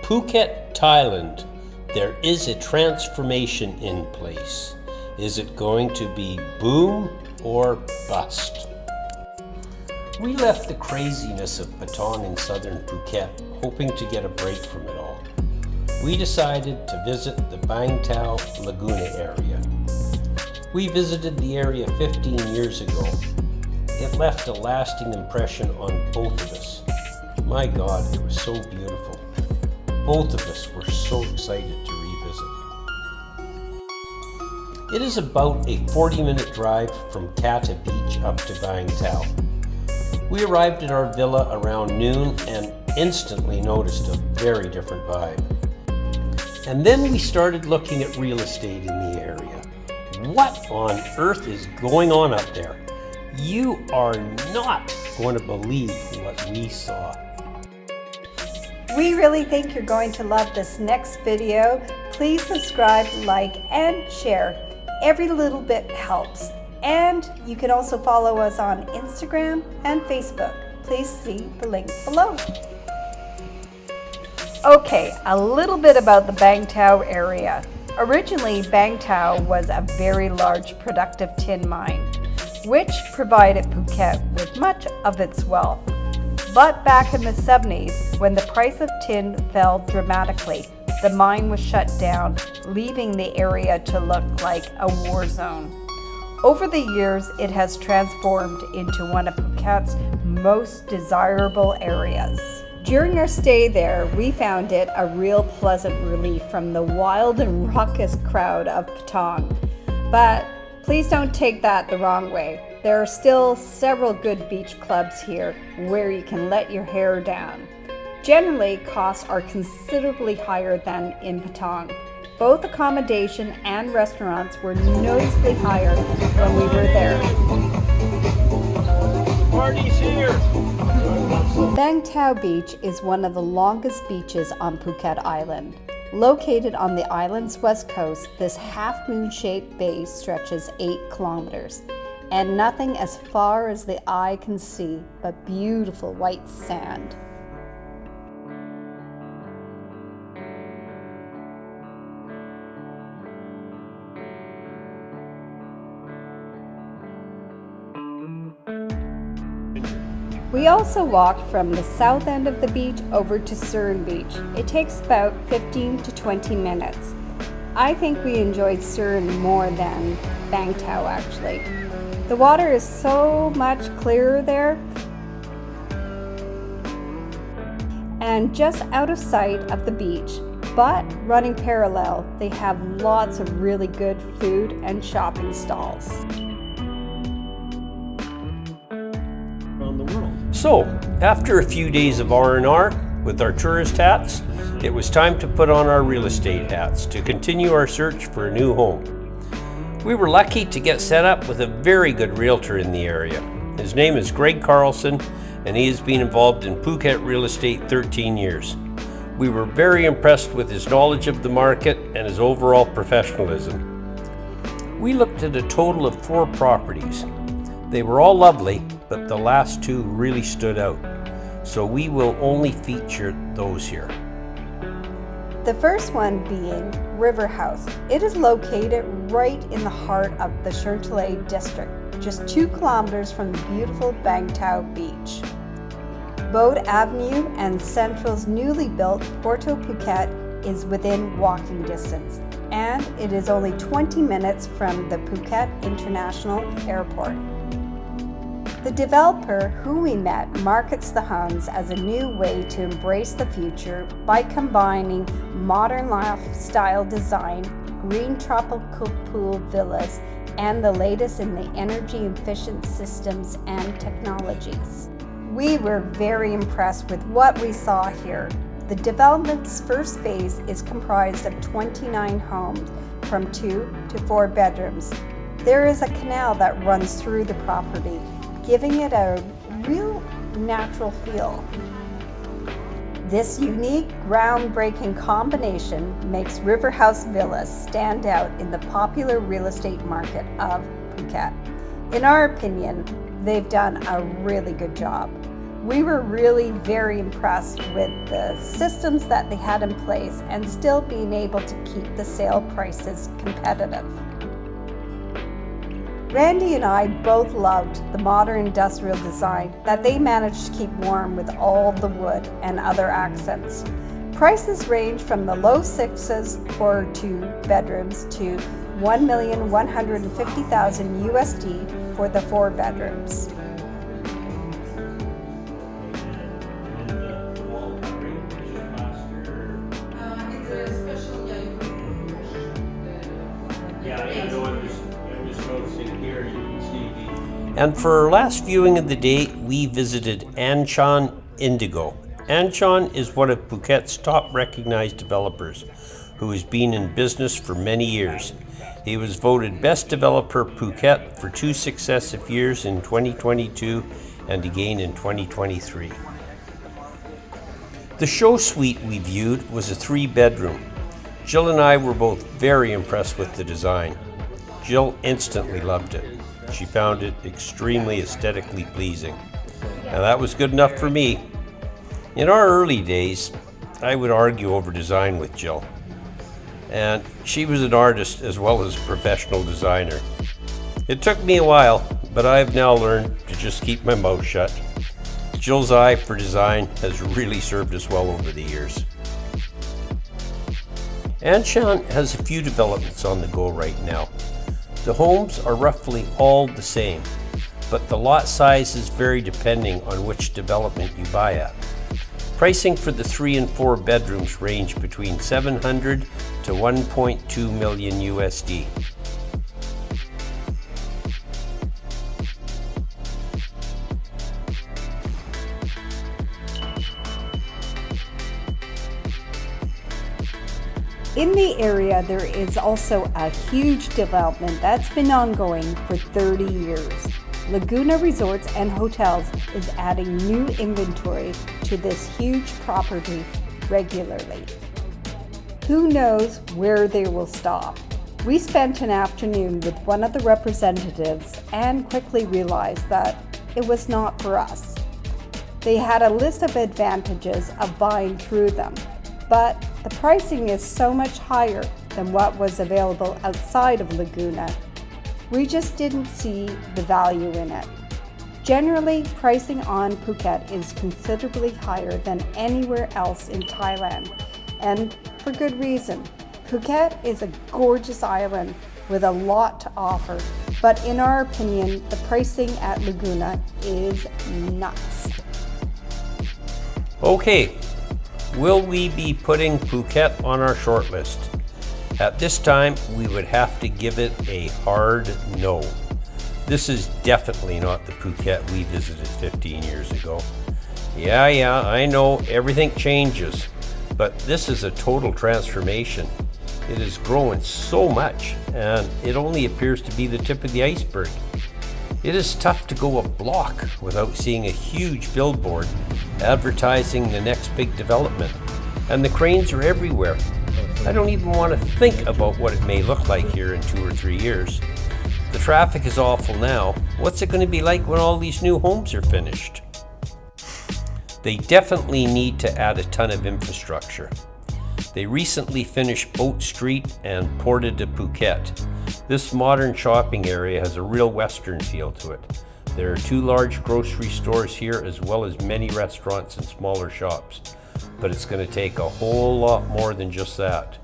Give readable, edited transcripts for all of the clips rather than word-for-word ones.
Phuket, Thailand, there is a transformation in place. Is it going to be boom or bust? We left the craziness of Patong in southern Phuket, hoping to get a break from it all. We decided to visit the Bang Tao Laguna area. We visited the area 15 years ago. It left a lasting impression on both of us. My God, it was so beautiful. Both of us were so excited to revisit. It is about a 40-minute drive from Kata Beach up to Bang Tao. We arrived at our villa around noon and instantly noticed a very different vibe. And then we started looking at real estate in the area. What on earth is going on up there? You are not going to believe what we saw. We really think you're going to love this next video. Please subscribe, like, and share. Every little bit helps. And you can also follow us on Instagram and Facebook. Please see the link below. Okay, a little bit about the Bang Tao area. Originally, Bang Tao was a very large productive tin mine, which provided Phuket with much of its wealth. But back in the 70s, when the price of tin fell dramatically, the mine was shut down, leaving the area to look like a war zone. Over the years, it has transformed into one of Phuket's most desirable areas. During our stay there, we found it a real pleasant relief from the wild and raucous crowd of Patong. But please don't take that the wrong way. There are still several good beach clubs here where you can let your hair down. Generally, costs are considerably higher than in Patong. Both accommodation and restaurants were noticeably higher when we were there. Party's here! Bang Tao Beach is one of the longest beaches on Phuket Island. Located on the island's west coast, this half-moon-shaped bay stretches 8 kilometers, and nothing as far as the eye can see but beautiful white sand. We also walked from the south end of the beach over to Serene Beach. It takes about 15 to 20 minutes. I think we enjoyed Serene more than Bang Tao actually. The water is so much clearer there. And just out of sight of the beach, but running parallel, they have lots of really good food and shopping stalls. So, after a few days of R&R with our tourist hats, it was time to put on our real estate hats to continue our search for a new home. We were lucky to get set up with a very good realtor in the area. His name is Carlson, and he has been involved in Phuket real estate 13 years. We were very impressed with his knowledge of the market and his overall professionalism. We looked at a total of 4 properties. They were all lovely, but the last 2 really stood out, so we will only feature those here. The first one being Riverhouse. It is located right in the heart of the Shortlist district, just 2 kilometers from the beautiful Bang Tao Beach. Boat Avenue and Central's newly built Porto Phuket is within walking distance, and it is only 20 minutes from the Phuket International Airport. The developer who we met markets the homes as a new way to embrace the future by combining modern lifestyle design, green tropical pool villas, and the latest in the energy efficient systems and technologies. We were very impressed with what we saw here. The development's first phase is comprised of 29 homes from 2 to 4 bedrooms. There is a canal that runs through the property, giving it a real natural feel. This unique, groundbreaking combination makes Riverhouse Villas stand out in the popular real estate market of Phuket. In our opinion, they've done a really good job. We were really very impressed with the systems that they had in place and still being able to keep the sale prices competitive. Randy and I both loved the modern industrial design that they managed to keep warm with all the wood and other accents. Prices range from the low sixes for 2 bedrooms to $1,150,000 USD for the 4 bedrooms. And for our last viewing of the day, we visited Anchan Indigo. Anchan is one of Phuket's top recognized developers who has been in business for many years. He was voted Best Developer Phuket for 2 successive years in 2022 and again in 2023. The show suite we viewed was a 3-bedroom. Jill and I were both very impressed with the design. Jill instantly loved it. She found it extremely aesthetically pleasing. Now that was good enough for me. In our early days, I would argue over design with Jill. And she was an artist as well as a professional designer. It took me a while, but I've now learned to just keep my mouth shut. Jill's eye for design has really served us well over the years. Anchan has a few developments on the go right now. The homes are roughly all the same, but the lot sizes vary depending on which development you buy at. Pricing for the 3 and 4 bedrooms range between $700,000 to $1.2 million USD. In the area, there is also a huge development that's been ongoing for 30 years. Laguna Resorts and Hotels is adding new inventory to this huge property regularly. Who knows where they will stop? We spent an afternoon with one of the representatives and quickly realized that it was not for us. They had a list of advantages of buying through them, but the pricing is so much higher than what was available outside of Laguna. We just didn't see the value in it. Generally, pricing on Phuket is considerably higher than anywhere else in Thailand, and for good reason. Phuket is a gorgeous island with a lot to offer, but in our opinion, the pricing at Laguna is nuts. Okay. Will we be putting Phuket on our shortlist? At this time, we would have to give it a hard no. This is definitely not the Phuket we visited 15 years ago. Yeah, I know everything changes, but this is a total transformation. It is growing so much, and it only appears to be the tip of the iceberg. It is tough to go a block without seeing a huge billboard advertising the next big development, and the cranes are everywhere. I don't even want to think about what it may look like here in 2 or 3 years. The traffic is awful now. What's it going to be like when all these new homes are finished? They definitely need to add a ton of infrastructure. They recently finished Boat Street and ported to Phuket. This modern shopping area has a real Western feel to it. There are 2 large grocery stores here as well as many restaurants and smaller shops, but it's going to take a whole lot more than just that.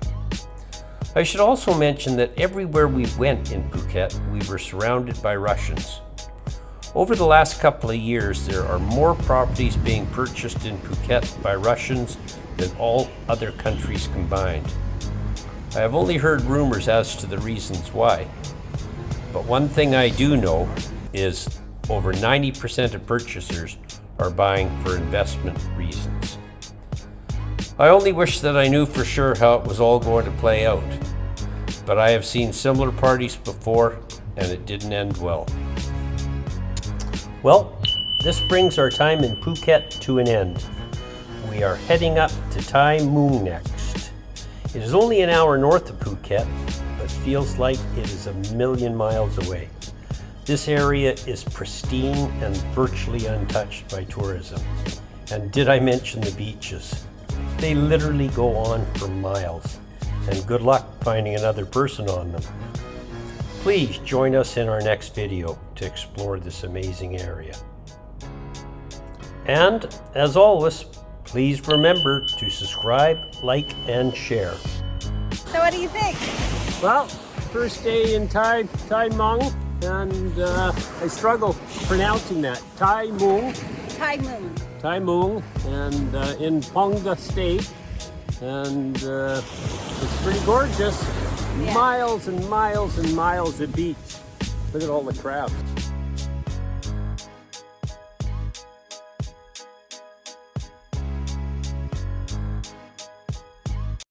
I should also mention that everywhere we went in Phuket, we were surrounded by Russians. Over the last couple of years, there are more properties being purchased in Phuket by Russians than all other countries combined. I have only heard rumors as to the reasons why, but one thing I do know is over 90% of purchasers are buying for investment reasons. I only wish that I knew for sure how it was all going to play out, but I have seen similar parties before and it didn't end well. Well, this brings our time in Phuket to an end. We are heading up to Mueang next. It is only an hour north of Phuket, but feels like it is a million miles away. This area is pristine and virtually untouched by tourism. And did I mention the beaches? They literally go on for miles, and good luck finding another person on them. Please join us in our next video to explore this amazing area. And as always, please remember to subscribe, like, and share. So what do you think? Well, first day in Thai Mueang, and I struggle pronouncing that. Thai Mueang. Thai Mueang, and in Ponga State, and it's pretty gorgeous. Yeah. Miles and miles and miles of beach. Look at all the crabs.